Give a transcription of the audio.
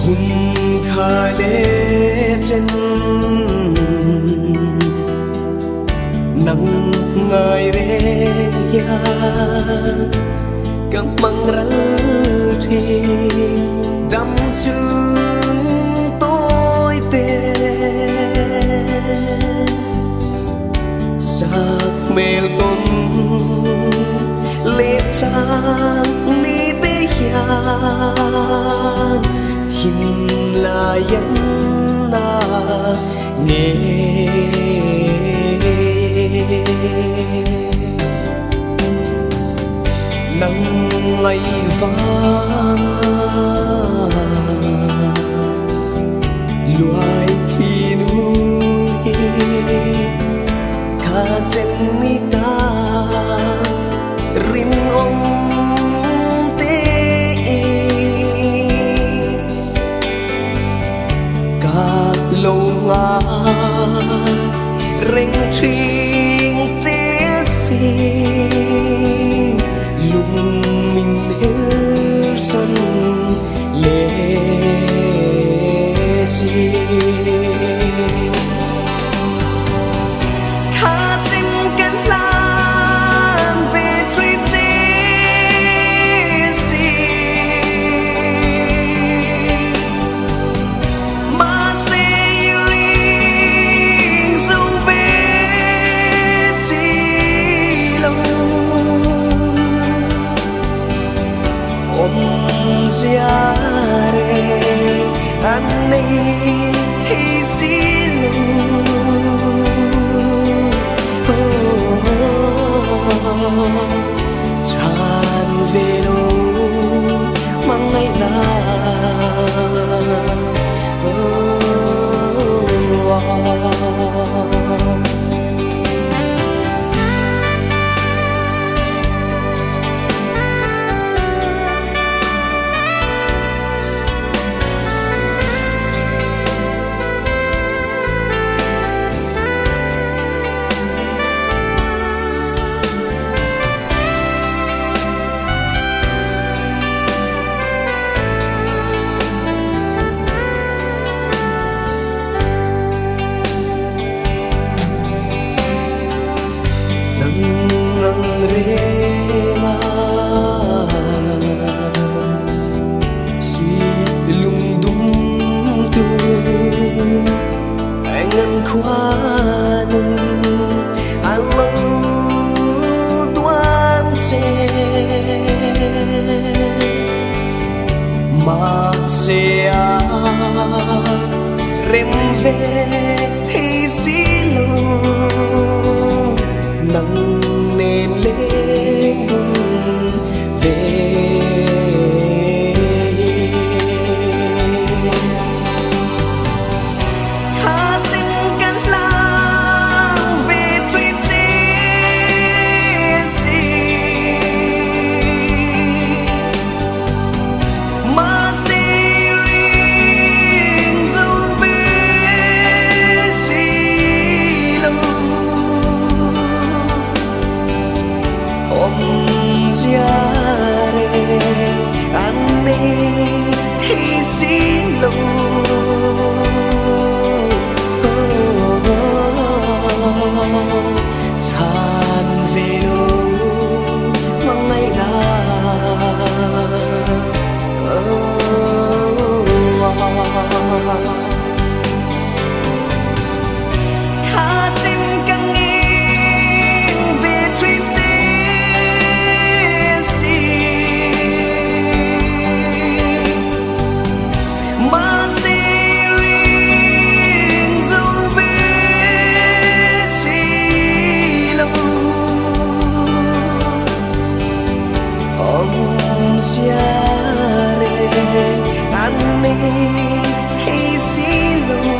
hun khale chen nang ngai re ya kam mang ral thi đắm chừng tôi tê sắc mel con lệ trang ni tê hian hin la yan na nghe nắng ngày vàng loài khi núi khá chân mi ta rim ông tê cả lâu ngà rình triền tê xin lung mình her sân lệ gì khá trên cái lan về truy tê gì mà sẽ riêng dấu vết gì lâu siare anni thi silu chan về đâu mang ngày na khoan alo tuan che mà se rem ve thi si lu nắng nên lên bùn về thi xin lâu tràn về đâu mang ngày nào khá trên căng nghiêng về truy siare anni thi si lu